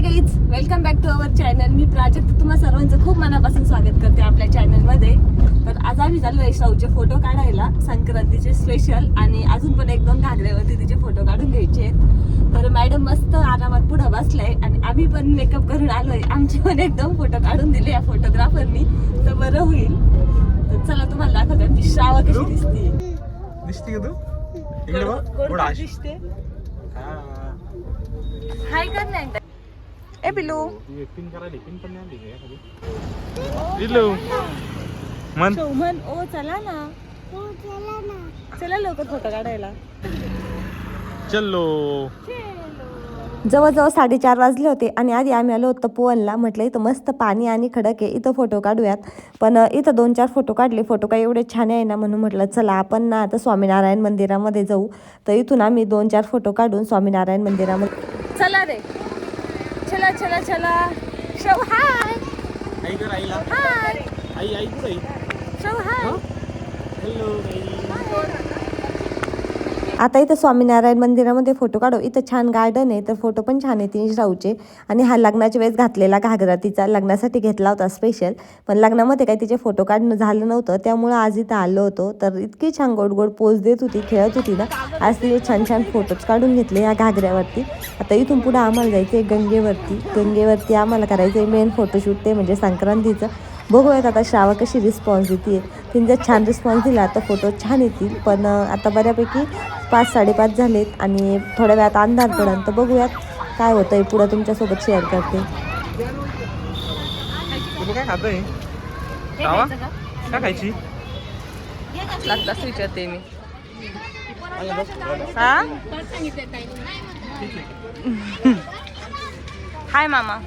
High guys, welcome back to our channel. मी प्राजक्त तुम्हा सर्वांचं खूप मनापासून स्वागत करते आपल्या चॅनलमध्ये. तर आज आम्ही चाललोय शाहूचे फोटो काढायला, संक्रांतीचे स्पेशल. आणि अजून पण एक दोन घागऱ्यावरती तिचे फोटो काढून घ्यायचे आहेत. तर मॅडम मस्त आरामात पुढे बसलाय आणि आम्ही पण मेकअप करून आलोय. आमचे पण एकदम फोटो काढून दिले या फोटोग्राफरनी, तर बरं होईल. तर चला तुम्हाला दाखवते आमची श्रावा कशी दिसते का तू इकडे बघ दिसते. हाय कर नाही ए पिलू. पिन करायला पिन पण नाही आली का पिलू मन मन ओ चला ना चला लवकर फोटो काढायला. चलो. जवळजवळ 4:30 वाजले होते आणि आधी आम्ही आलो होतो पोवनला. म्हटलं इथं मस्त पाणी आणि खडक आहे, इथं फोटो काढूयात. पण इथं 2-4 फोटो काढले. फोटो काही एवढे छान आहे ना, म्हणून म्हटलं चला आपण ना आता स्वामीनारायण मंदिरामध्ये जाऊ. तर इथून आम्ही 2-4 फोटो काढून स्वामीनारायण मंदिरामध्ये चला रे. चला चला चला. शव हाय. आई कर आईला हाय आई आई कुठे शव हाय. हॅलो आता इथं स्वामीनारायण मंदिरामध्ये फोटो काढू. इथं छान गार्डन आहे, तर फोटो पण छान येते शाहूचे. आणि हा लग्नाच्या वेळेस घातलेला घागरा तिचा लग्नासाठी घेतला होता स्पेशल. पण लग्नामध्ये काही तिचे फोटो काढणं झालं नव्हतं, त्यामुळं आज इथं आलो होतो. तर इतकी छान गोड गोड पोज देत होती, खेळत होती ना. आज तिचे छान छान फोटोज काढून घेतले या घागऱ्यावरती. आता इथून पुढे आम्हाला जायचं आहे गंगेवरती आम्हाला करायचं आहे मेन फोटोशूट, ते म्हणजे संक्रांतीचं. बघूयात आता श्रावा कशी रिस्पॉन्स देते. तिने जर छान रिस्पॉन्स दिला तर फोटो छान येतील. पण आता बऱ्यापैकी 5-5:30 झालेत आणि थोड्या वेळात अंधार पडेल. तर बघूयात काय होतंय पुढं, तुमच्यासोबत शेअर करते. काय खातोय काय खायची लागलाच विचारते मी. हा हाय मामा.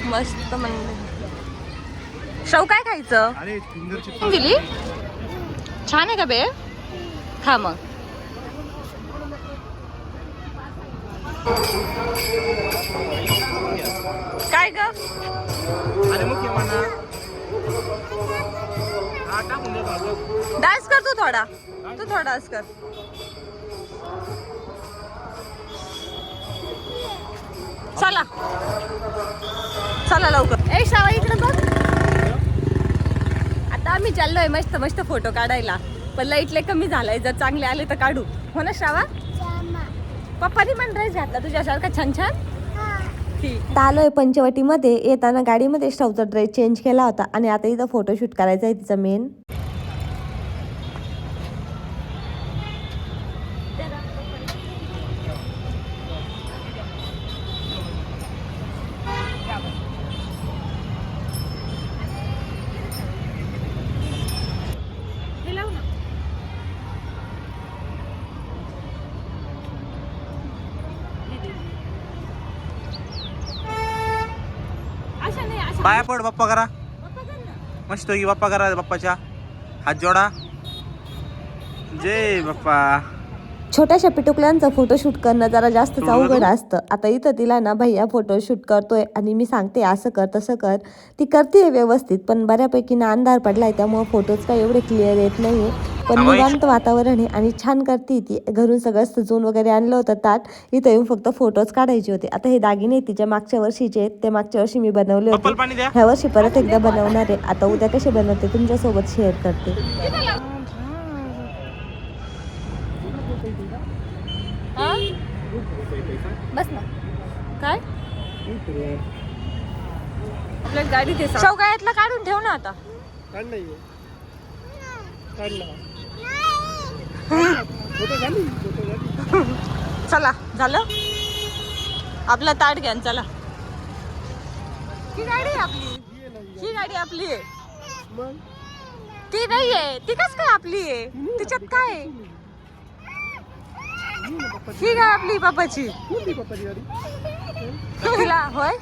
मस्त म्हणलं. शव काय खायचं दिली. छान आहे का बे. खा मग. काय ग डान्स कर तू थोडा डान्स कर. चला चला लवकर. ए श्रावा इकडे बघ. आता आम्ही चाललोय मस्त मस्त फोटो काढायला. पण लाईट लय कमी झालाय, जर चांगले आले तर काढू. हो ना श्रावा. पप्पानी पण ड्रेस घातला तुझ्यासारखा छान छान. ठीक. आलोय पंचवटीमध्ये. येताना गाडीमध्ये श्रावचा ड्रेस चेंज केला होता आणि आता इथं फोटोशूट करायचा आहे तिचा मेन. पाया पड बाप्पा करा मस्त की बाप्पा करा. बाप्पाच्या हात जोडा. जय बाप्पा. छोट्याशा पिटुकल्यांचं फोटोशूट करणं जरा जास्तच अवघड असतं. आता इथं तिला ना भैया फोटोशूट करतोय आणि मी सांगते असं कर तसं कर. ती करते व्यवस्थित, पण बऱ्यापैकी ना अंधार पडलाय, त्यामुळे फोटोज काय एवढे क्लिअर येत नाहीये. पण निवांत वातावरण आहे आणि छान करते ती. घरून सगळं सजवून वगैरे आणलं होतं ताट. इथं येऊन फक्त फोटोज काढायचे होते. आता हे दागिने तिच्या मागच्या वर्षीचे आहेत, ते मागच्या वर्षी मी बनवले होते. ह्या वर्षी परत एकदा बनवणार आहे. आता उद्या कसे बनवते तुमच्यासोबत शेअर करते. बस ना. काय आपल्या गाडी ते शौगायतला काढून ठेव ना. आता चला झालं आपलं ताट घ्या. चला ही गाडी आपली आहे. ती नाही आहे. ती कस काय आपली आहे. तिच्यात काय आहे. ही गाडी आपली पप्पाची. तिला होय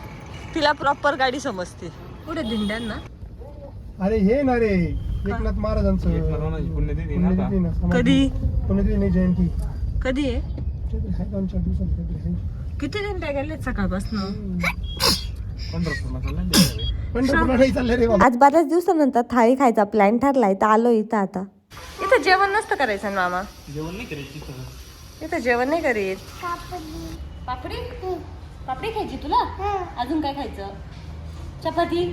तिला प्रॉपर गाडी समजते. पुढे दिंड्यांना. अरे हे ना रे एकनाथ महाराजांचं पुण्यतिथी कधी पुण्यतिथी जयंती कधी आहे. 2-4 दिवसांनी किती दिंड्या गेलेत सकाळपासून. आज बऱ्याच दिवसानंतर थाळी खायचा प्लॅन ठरलाय, तर आलो इथं. आता इथं जेवण नसतं करायचं ना मामा. जेवण नाही करायची. इथं जेवण नाही करीत. पापडी पापडी खायची तुला? अजून काय खायचं? चपाती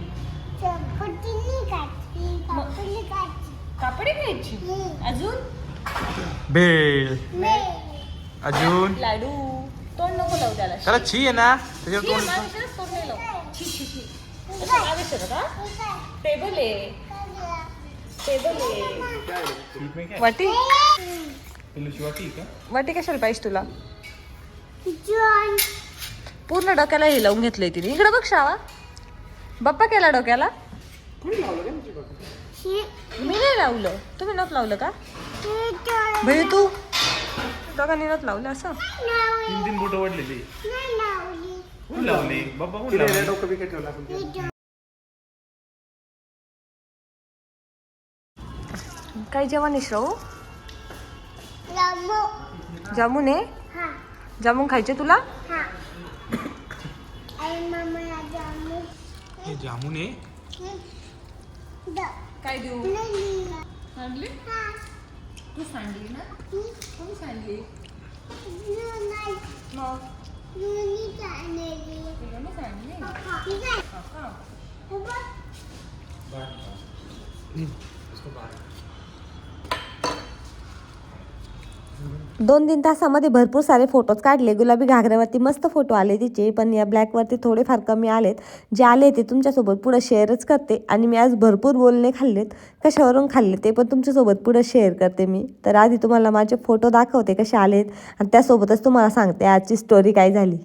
पापडी खायची. अजून भेळ. अजून लाडू. तोंड नको लावू त्याला. त्याला छी आहे ना त्याच्यावर छी, तोंड. माणसालाच तोंड नाही लावू. छी छी छी. असं काय विचारत का? टेबल आहे. टेबल आहे. वाटी वाटी कशाला पाहिजे तुला? पूर्ण डोक्याला हे लावून घेतलंय तिने. इकडे बघ शावा. बाप्पा केला डोक्याला. मी नाही लावलं. तुम्ही नव्हतं लावलं का? भाई तू दोघांनी नव्हतं लावलं असं. 3 बोट ओढलेली. कोण लावली? बाप्पा कोण लावली? डोकं बिकट ठेवलं आपण. काय जेवण श्राऊ? जामुन आहे. जामुन खायचे तुला? हे जामुन आहे. काय देऊ? सांडली? तू सांडली ना? कोणी सांडली? मग तिघांनी सांडली? काका. 2-3 तासामध्ये भरपूर सारे फोटोज काढले. गुलाबी घागऱ्यावरती मस्त फोटो आले तिचे, पण या ब्लॅकवरती थोडेफार कमी आलेत. जे आले ते तुमच्यासोबत पुढं शेअरच करते. आणि मी आज भरपूर बोलणे खाल्लेत. कशावरून खाल्ले ते पण तुमच्यासोबत पुढं शेअर करते मी. तर आधी तुम्हाला माझे फोटो दाखवते कसे आलेत आणि त्यासोबतच तुम्हाला सांगते आजची स्टोरी काय झाली.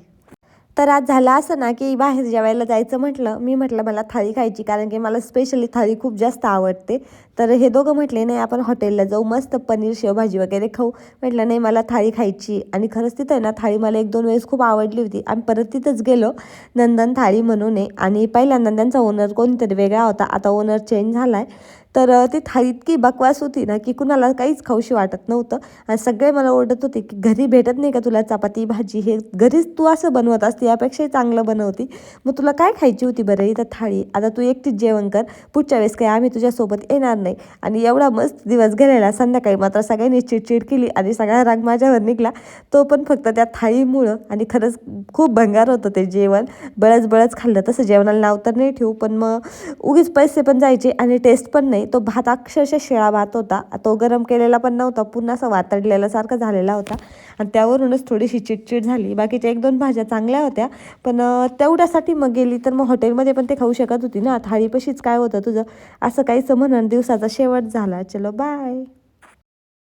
तर आज झालं असं ना की बाहेर जेवायला जायचं म्हटलं. मी म्हटलं मला थाळी खायची, कारण की मला स्पेशली थाळी खूप जास्त आवडते. तर हे दोघं म्हटले नाही आपण हॉटेलला जाऊ, मस्त पनीर शेवभाजी वगैरे खाऊ. म्हटलं नाही मला थाळी खायची. आणि खरंच तिथं ना थाळी मला 1-2 वेळेस खूप आवडली होती. आम्ही परत तिथंच गेलो, नंदन थाळी म्हणून आहे. आणि पहिल्यांदा त्यांचा ओनर कोणीतरी वेगळा होता, आता ओनर चेंज झाला आहे. तर ती थाळी इतकी बकवास होती ना की कुणाला काहीच खाऊशी वाटत नव्हतं. आणि सगळे मला ओरडत होते की घरी भेटत नाही का तुला चपाती भाजी, हे घरीच तू असं बनवत असते, यापेक्षाही चांगलं बनवती. मग तुला काय खायची होती बरं इथं थाळी? आता तू एकटीच जेवण कर, पुढच्या वेळेस काही आम्ही तुझ्यासोबत येणार नाही. आणि एवढा मस्त दिवस गेलेला. संध्याकाळी मात्र सगळ्यांनी चिडचिड केली आणि सगळा राग माझ्यावर निघला, तो पण फक्त त्या थाळीमुळं. आणि खरंच खूप भंगार होतं ते जेवण. बळच खाल्लं. तसं जेवणाला नाव तर नाही ठेवू, पण मग उगीच पैसे पण जायचे आणि टेस्ट पण नाही. तो भात अक्षरशः शिळा भात होता. तो गरम केलेला पण नव्हता, पुन्हा असं वातडलेला सारखा झालेला होता. आणि त्यावरूनच थोडीशी चिडचिड झाली. बाकीच्या 1-2 भाज्या चांगल्या होत्या, पण तेवढ्यासाठी मग गेली तर मग हॉटेलमध्ये पण ते खाऊ शकत होती ना. थाळीपाशीच काय होतं तुझं, असं काहीच म्हणून दिवसाचा शेवट झाला. चलो बाय.